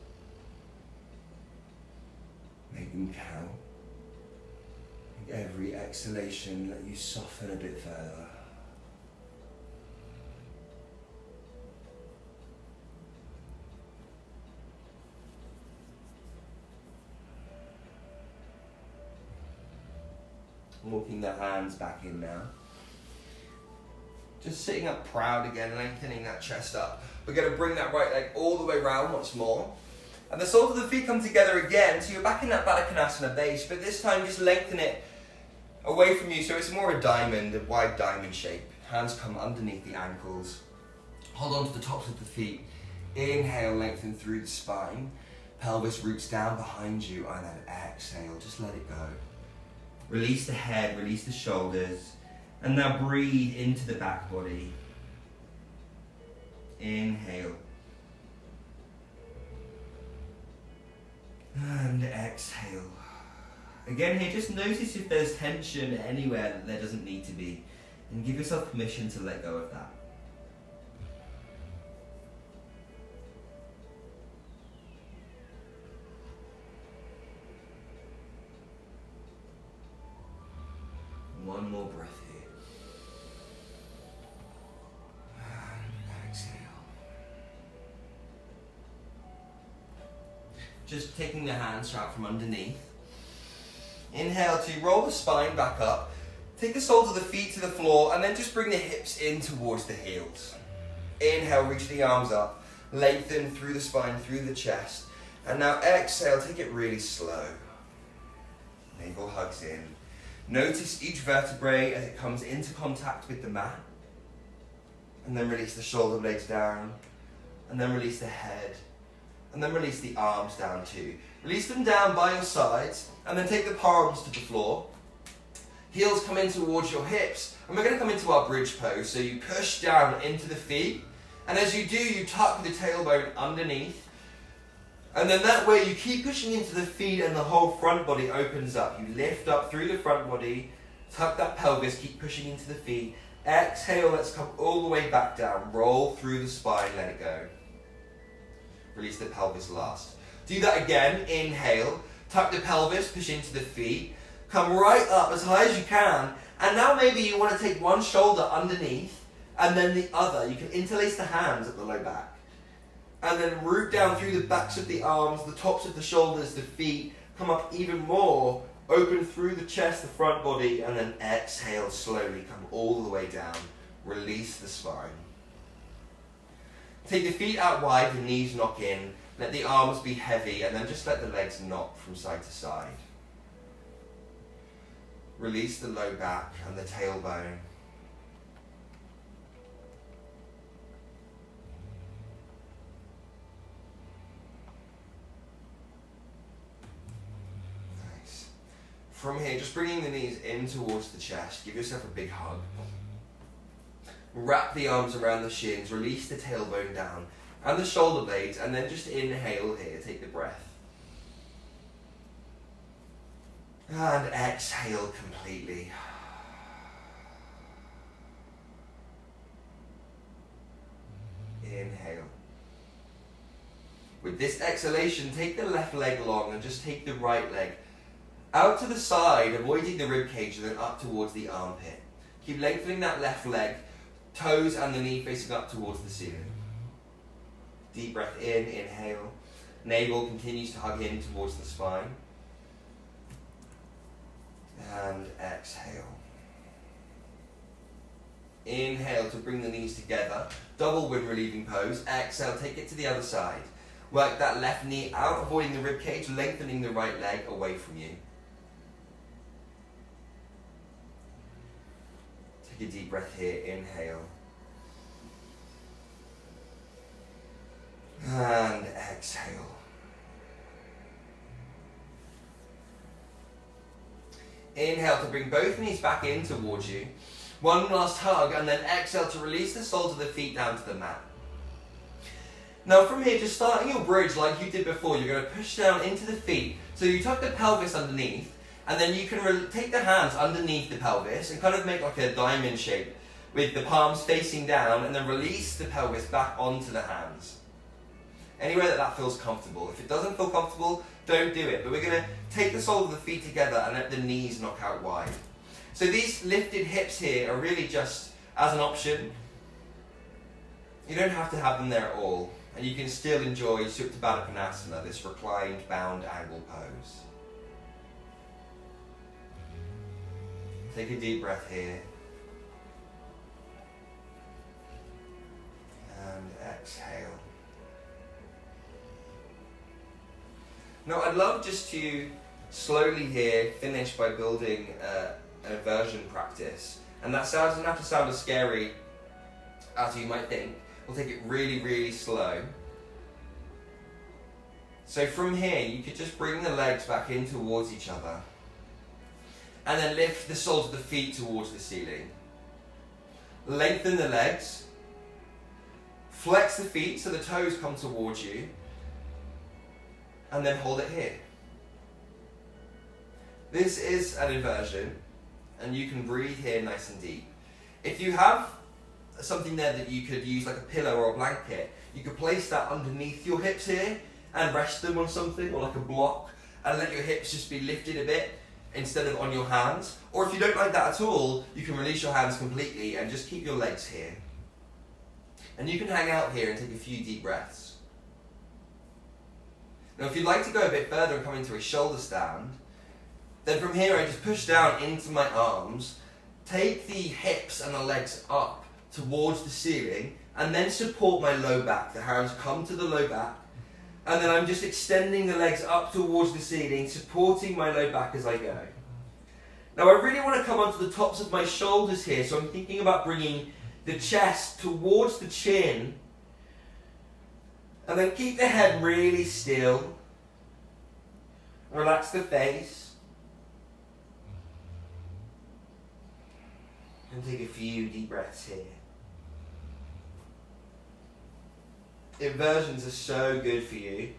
Make them count. Make every exhalation let you soften a bit further. Walking the hands back in now. Just sitting up proud again, lengthening that chest up. We're going to bring that right leg all the way round once more. And the soles of the feet come together again, so you're back in that Baddha Konasana base, but this time just lengthen it away from you, so it's more a diamond, a wide diamond shape. Hands come underneath the ankles. Hold on to the tops of the feet. Inhale, lengthen through the spine. Pelvis roots down behind you, and then exhale, just let it go. Release the head, release the shoulders. And now breathe into the back body. Inhale. And exhale. Again here, just notice if there's tension anywhere that there doesn't need to be. And give yourself permission to let go of that. One more breath here. Just taking the hands out from underneath. Inhale to roll the spine back up. Take the soles of the feet to the floor and then just bring the hips in towards the heels. Inhale, reach the arms up. Lengthen through the spine, through the chest. And now exhale, take it really slow. Navel hugs in. Notice each vertebrae as it comes into contact with the mat. And then release the shoulder blades down. And then release the head. And then release the arms down too. Release them down by your sides, and then take the palms to the floor. Heels come in towards your hips, and we're going to come into our bridge pose. So you push down into the feet, and as you do, you tuck the tailbone underneath. And then that way you keep pushing into the feet and the whole front body opens up. You lift up through the front body, tuck that pelvis, keep pushing into the feet. Exhale, let's come all the way back down. Roll through the spine, let it go. Release the pelvis last. Do that again. Inhale. Tuck the pelvis, push into the feet. Come right up as high as you can. And now maybe you want to take one shoulder underneath and then the other. You can interlace the hands at the low back. And then root down through the backs of the arms, the tops of the shoulders, the feet. Come up even more. Open through the chest, the front body, and then exhale slowly. Come all the way down. Release the spine. Take the feet out wide, the knees knock in. Let the arms be heavy, and then just let the legs knock from side to side. Release the low back and the tailbone. Nice. From here, just bringing the knees in towards the chest. Give yourself a big hug. Wrap the arms around the shins. Release the tailbone down and the shoulder blades, and then just inhale here. Take the breath. And exhale completely. Inhale. With this exhalation, take the left leg long and just take the right leg out to the side, avoiding the rib cage, and then up towards the armpit. Keep lengthening that left leg, toes and the knee facing up towards the ceiling. Deep breath in, inhale. Navel continues to hug in towards the spine. And exhale. Inhale to bring the knees together. Double wind relieving pose. Exhale, take it to the other side. Work that left knee out, avoiding the rib cage, lengthening the right leg away from you. Take a deep breath here. Inhale. And exhale. Inhale to bring both knees back in towards you. One last hug, and then exhale to release the soles of the feet down to the mat. Now from here, just starting your bridge like you did before, you're going to push down into the feet. So you tuck the pelvis underneath, and then you can take the hands underneath the pelvis and kind of make like a diamond shape with the palms facing down, and then release the pelvis back onto the hands. Anywhere that feels comfortable. If it doesn't feel comfortable, don't do it. But we're going to take the soles of the feet together and let the knees knock out wide. So these lifted hips here are really just as an option. You don't have to have them there at all. And you can still enjoy Supta Baddha Konasana, this reclined, bound angle pose. Take a deep breath here. And exhale. Now I'd love just to slowly here finish by building an inversion practice. And that doesn't have to sound as scary as you might think. We'll take it really, really slow. So from here, you could just bring the legs back in towards each other. And then lift the soles of the feet towards the ceiling. Lengthen the legs. Flex the feet so the toes come towards you. And then hold it here. This is an inversion, and you can breathe here nice and deep. If you have something there that you could use like a pillow or a blanket, you could place that underneath your hips here and rest them on something, or like a block, and let your hips just be lifted a bit instead of on your hands. Or if you don't like that at all, you can release your hands completely and just keep your legs here. And you can hang out here and take a few deep breaths. Now if you'd like to go a bit further and come into a shoulder stand, then from here I just push down into my arms, take the hips and the legs up towards the ceiling, and then support my low back. The hands come to the low back, and then I'm just extending the legs up towards the ceiling, supporting my low back as I go. Now I really want to come onto the tops of my shoulders here, so I'm thinking about bringing the chest towards the chin, and then keep the head really still. Relax the face. And take a few deep breaths here. Inversions are so good for you.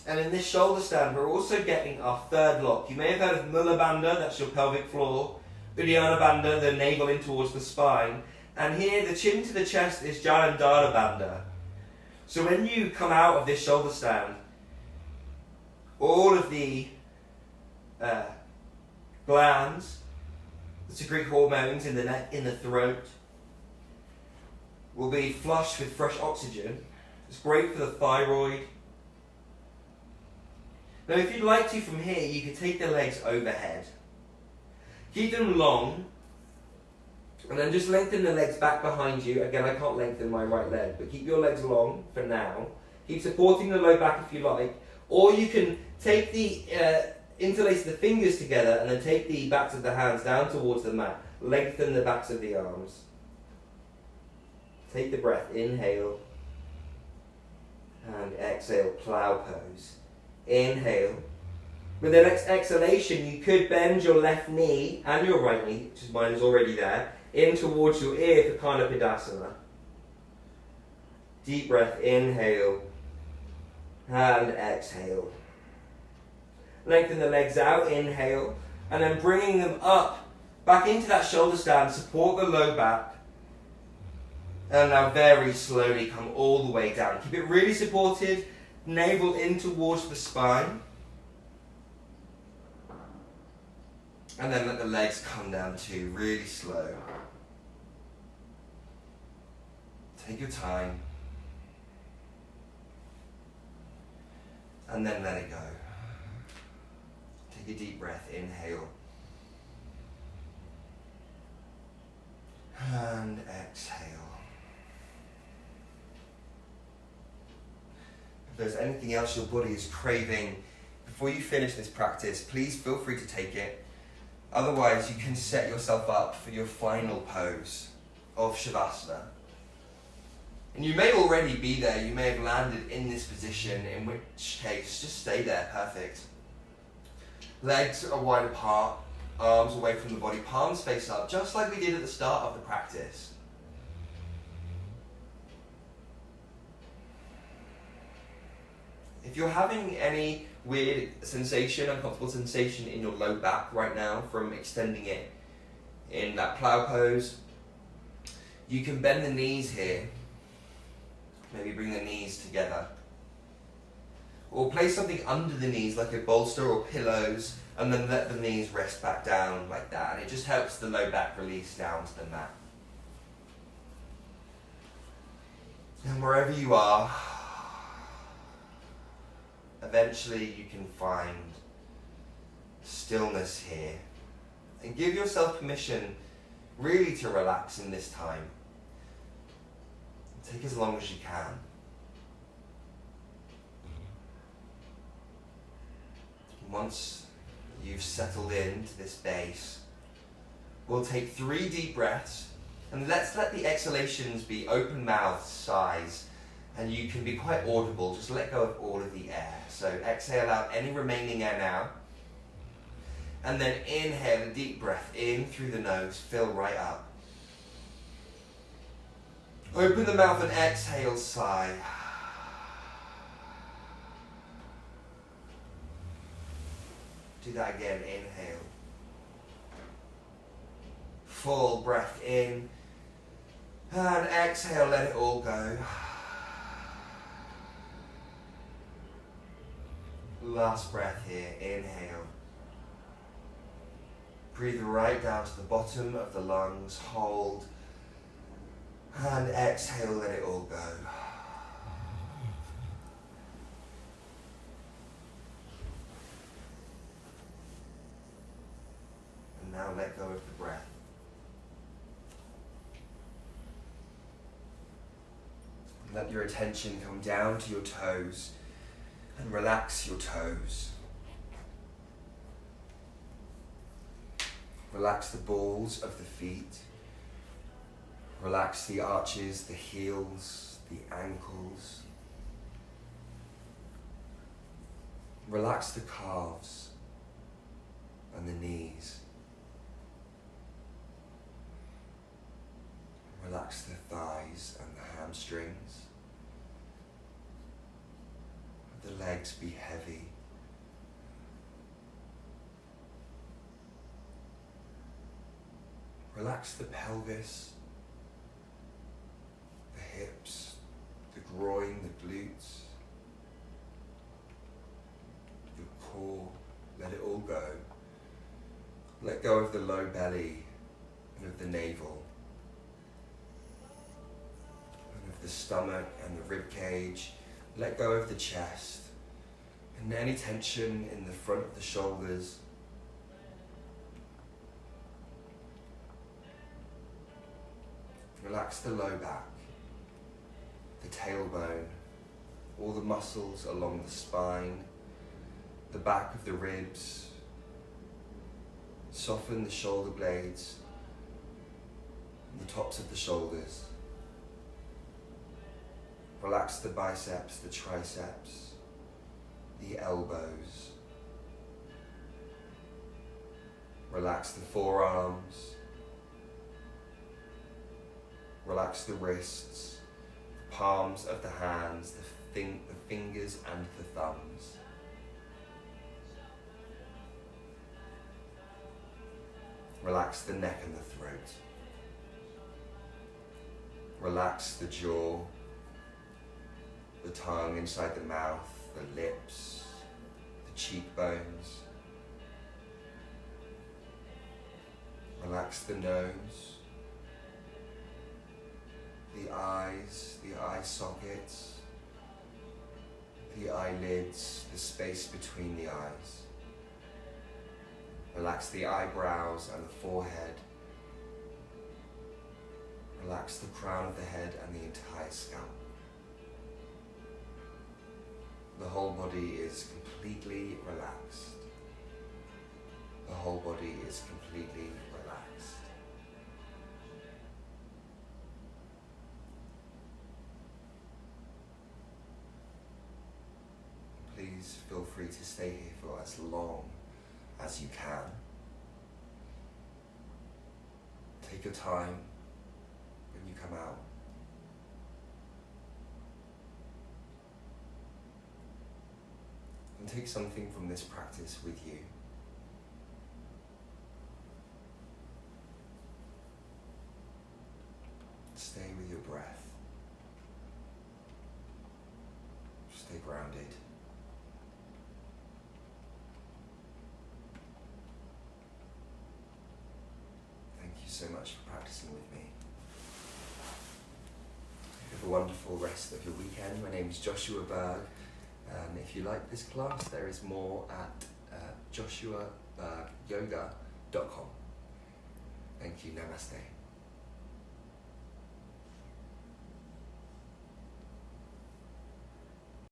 And in this shoulder stand, we're also getting our third lock. You may have heard of Mula Bandha, that's your pelvic floor. Uddiyana Bandha, the navel in towards the spine. And here, the chin to the chest is Jalandhara Bandha. So when you come out of this shoulder stand, all of the glands that secrete hormones in the neck, in the throat, will be flushed with fresh oxygen. It's great for the thyroid. Now if you'd like to from here, you could take the legs overhead. Keep them long, and then just lengthen the legs back behind you. Again, I can't lengthen my right leg, but keep your legs long for now. Keep supporting the low back if you like. Or you can take the, interlace the fingers together and then take the backs of the hands down towards the mat. Lengthen the backs of the arms. Take the breath, inhale. And exhale, plow pose. Inhale. With the next exhalation, you could bend your left knee and your right knee, which is mine is already there, in towards your ear for Kanapidasana. Deep breath, inhale. And exhale. Lengthen the legs out, inhale. And then bringing them up, back into that shoulder stand, support the low back. And now very slowly come all the way down. Keep it really supported, navel in towards the spine. And then let the legs come down too, really slow. Take your time. And then let it go. Take a deep breath, inhale. And exhale. If there's anything else your body is craving, before you finish this practice, please feel free to take it. Otherwise, you can set yourself up for your final pose of Shavasana. And you may already be there, you may have landed in this position, in which case, just stay there, perfect. Legs are wide apart, arms away from the body, palms face up, just like we did at the start of the practice. If you're having any weird sensation, uncomfortable sensation in your low back right now from extending it in that plow pose, you can bend the knees here. Maybe bring the knees together. Or place something under the knees like a bolster or pillows, and then let the knees rest back down like that. And it just helps the low back release down to the mat. And wherever you are, eventually you can find stillness here. And give yourself permission really to relax in this time. Take as long as you can. Once you've settled into this base, we'll take 3 deep breaths, and let's let the exhalations be open mouth size, and you can be quite audible. Just let go of all of the air. So exhale out any remaining air now, and then inhale a deep breath in through the nose, fill right up. Open the mouth and exhale, sigh. Do that again, inhale. Full breath in. And exhale, let it all go. Last breath here, inhale. Breathe right down to the bottom of the lungs, hold. And exhale, let it all go. And now let go of the breath. Let your attention come down to your toes and relax your toes. Relax the balls of the feet. Relax the arches, the heels, the ankles. Relax the calves and the knees. Relax the thighs and the hamstrings. Let the legs be heavy. Relax the pelvis, the hips, the groin, the glutes, the core. Let it all go. Let go of the low belly and of the navel. stomach and the rib cage. Let go of the chest and any tension in the front of the shoulders. Relax the low back, the tailbone, all the muscles along the spine, the back of the ribs. Soften the shoulder blades, and the tops of the shoulders. Relax the biceps, the triceps, the elbows. Relax the forearms. Relax the wrists, the palms of the hands, the fingers and the thumbs. Relax the neck and the throat. Relax the jaw, the tongue inside the mouth, the lips, the cheekbones. Relax the nose, the eyes, the eye sockets, the eyelids, the space between the eyes. Relax the eyebrows and the forehead. Relax the crown of the head and the entire scalp. The whole body is completely relaxed. The whole body is completely relaxed. Please feel free to stay here for as long as you can. Take your time when you come out. And take something from this practice with you. Stay with your breath. Stay grounded. So much for practicing with me. Have a wonderful rest of your weekend. My name is Joshua Berg. If you like this class, there is more at joshuabergyoga.com. Thank you. Namaste.